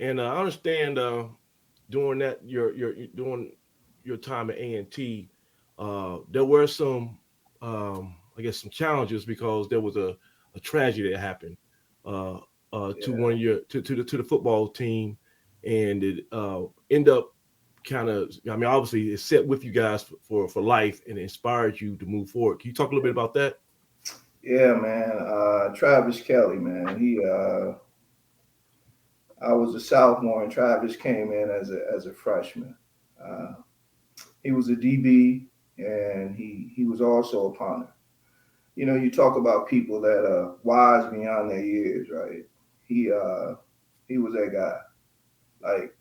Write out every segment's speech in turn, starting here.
And I understand during that your during your time at A&T, there were some I guess some challenges because there was a tragedy that happened uh, to Yeah. one of your to the football team, and it ended up kind of, I mean, obviously it set with you guys for life and inspired you to move forward. Can you talk a little bit about that? Yeah, man. Travis Kelly, man. I was a sophomore, and Travis came in as a freshman. Uh, he was a DB, and he was also a punter. You know, you talk about people that are wise beyond their years, right? He uh, he was that guy. Like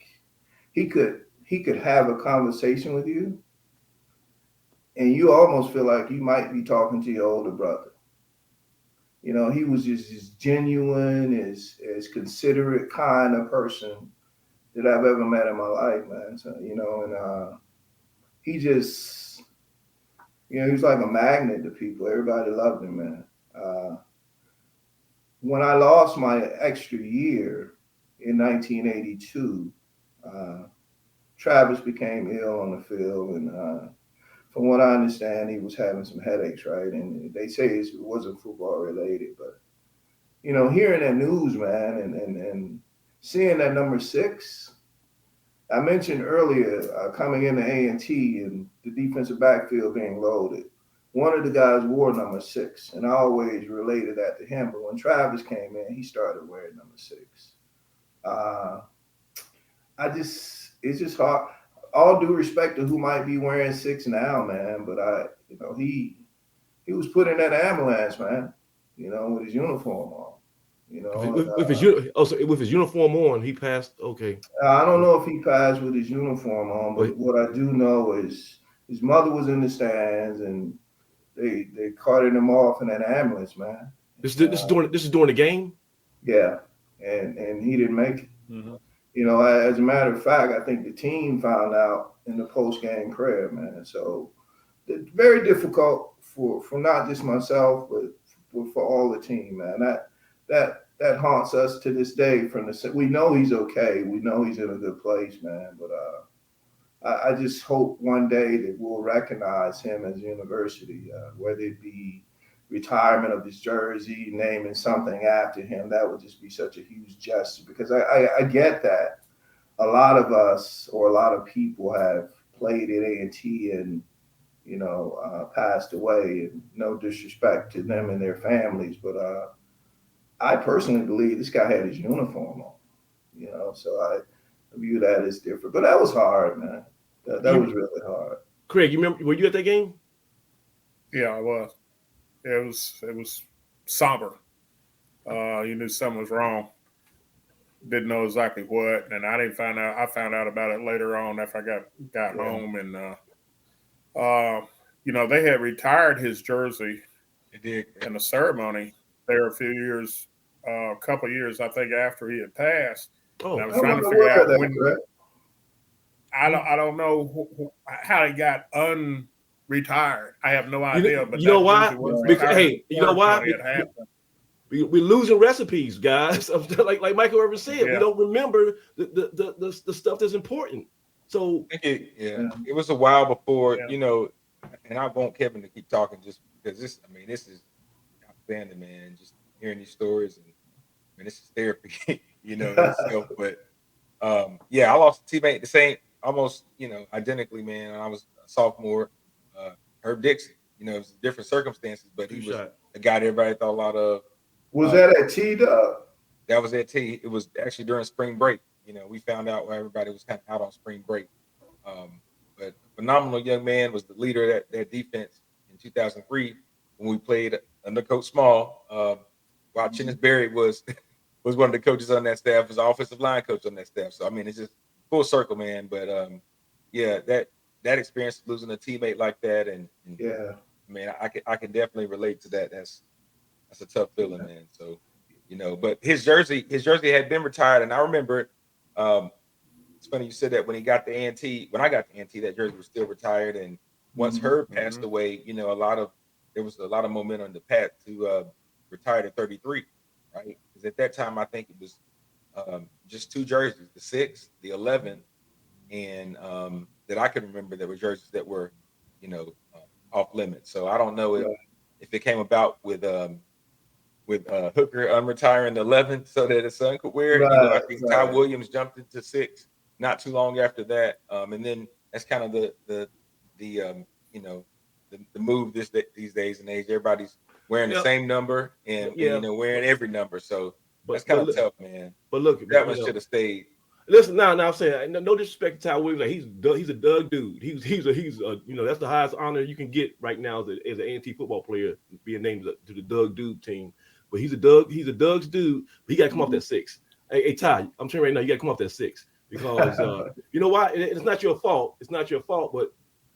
he could have a conversation with you, and you almost feel like you might be talking to your older brother. You know, he was just as genuine, as considerate, kind of person that I've ever met in my life, man. So, you know, and he just, you know, he was like a magnet to people. Everybody loved him, man. Uh, when I lost my extra year in 1982, uh, Travis became ill on the field, and from what I understand, he was having some headaches, right? And they say it wasn't football related, but you know, hearing that news, man, and seeing that number six, I mentioned earlier coming into A&T and the defensive backfield being loaded. One of the guys wore number six, and I always related that to him. But when Travis came in, he started wearing number six. Uh, it's just hard. All due respect to who might be wearing six now, man, but you know, he was put in that ambulance, man. You know, with his uniform on. You know, and With his uniform on, he passed. Okay, I don't know if he passed with his uniform on, but but what I do know is his mother was in the stands, and they carted him off in that ambulance, man. And, this is during the game. yeah, and he didn't make it. Mm-hmm. You know, as a matter of fact, I think the team found out in the post game prayer, man. So it's very difficult for not just myself, but for all the team, man. That haunts us to this day. We know he's okay. We know he's in a good place, man. But I just hope one day that we'll recognize him as a university, whether it be retirement of his jersey, naming something after him. That would just be such a huge gesture because I get that a lot of us or a lot of people have played at A&T and you know passed away. And no disrespect to them and their families, but I personally believe this guy had his uniform on. You know, so I view that as different. But that was hard, man. That was You, really hard. Craig, you remember? Were you at that game? Yeah, I was. It was somber. You knew something was wrong. Didn't know exactly what, and I didn't find out. I found out about it later on after I got Yeah, home, and uh, they had retired his jersey It did. in the ceremony there a few years, a couple of years, I think, after he had passed. And I Oh, was I trying to wasn't figure aware of out that, when. Greg. I don't know how he got unretired. I have no idea, but you know that why? jersey was Yeah, Because retired hey, you know before why? it had happened. We're losing recipes, guys. Like Michael ever said, we Yeah, don't remember the stuff that's important. So I think it, yeah, yeah, it was a while before, yeah. and I want Kevin to keep talking just because this, I mean, this is outstanding, man. Just hearing these stories, and I mean, this is therapy, in itself. But yeah, I lost a teammate the same, almost, identically, man. And I was a sophomore, uh, Herb Dixon. It was different circumstances, but he two was shot. a guy that everybody thought a lot of. was Uh, that at T Dub? that was at T. It was actually during spring break. We found out where everybody was kind of out on spring break. Um, but a phenomenal young man, was the leader of that defense in 2003 when we played under Coach Small. While Chinnis Berry was was one of the coaches on that staff, was the offensive line coach on that staff. So I mean, it's just full circle, man. But yeah, that experience of losing a teammate like that, and Yeah, I mean, I can definitely relate to that. That's a tough feeling, man. So but his jersey had been retired, and I remember. Um, it's funny you said that when he got the A&T. When I got the A&T, that jersey was still retired. And once hmm Herb passed Hmm. away, there was a lot of momentum in the path to retire at 33, right? Because at that time, I think it was just 2 jerseys, the 6, the 11, and that I can remember there were jerseys that were, you know, off limits. So I don't know if it came about with Hooker retiring the 11 so that his son could wear it. You know, I Right, think Ty right. Williams jumped into 6 not too long after that, and then that's kind of the you know the move these days and age. Everybody's wearing the Yep. same number and Yeah. you know wearing every number. So that's But kind but of look, tough, man. but look, That you one know, should have stayed. listen now I'm saying no disrespect to Ty Williams. Like he's a Doug dude. He's a you know that's the highest honor you can get right now as an A&T football player, being named to the Doug Dude team. But he's a Doug's dude. But he got to come off that 6. Hey Ty, I'm telling you right now, you got to come off that 6 because you know why? It's not your fault. It's not your fault. But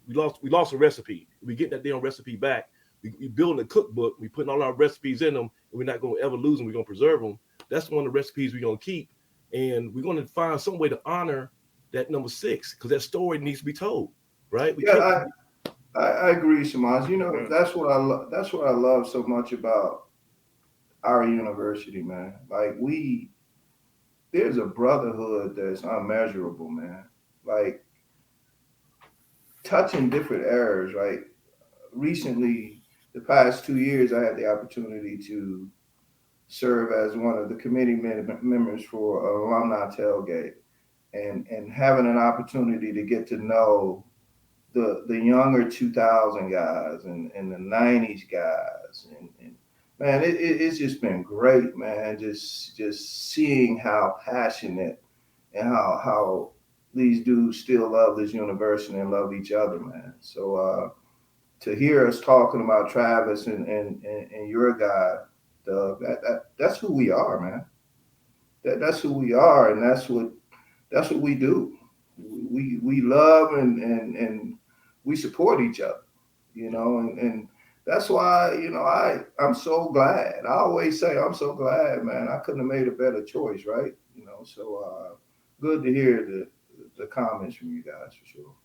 we lost a recipe. We get that damn recipe back. We building a cookbook. We putting all our recipes in them, and we're not going to ever lose them. We're going to preserve them. That's one of the recipes we're going to keep, and we're going to find some way to honor that number 6 because that story needs to be told, right? We can't. Yeah, I agree, Samaj. You know, Yeah. that's what I love so much about our university, man. Like there's a brotherhood that's unmeasurable, man. Like touching different eras, right? Recently, the past 2 years, I had the opportunity to serve as one of the committee members for alumni tailgate, and having an opportunity to get to know the younger 2000 guys and the 90s guys and man it's just been great, man, just seeing how passionate and how these dudes still love this university and love each other, man. So to hear us talking about Travis and your guy, Doug, that's who we are, man. That's who we are, and that's what we do. We love and we support each other, and that's why I'm so glad. I always say I'm so glad, man. I couldn't have made a better choice, right? So good to hear the comments from you guys for sure.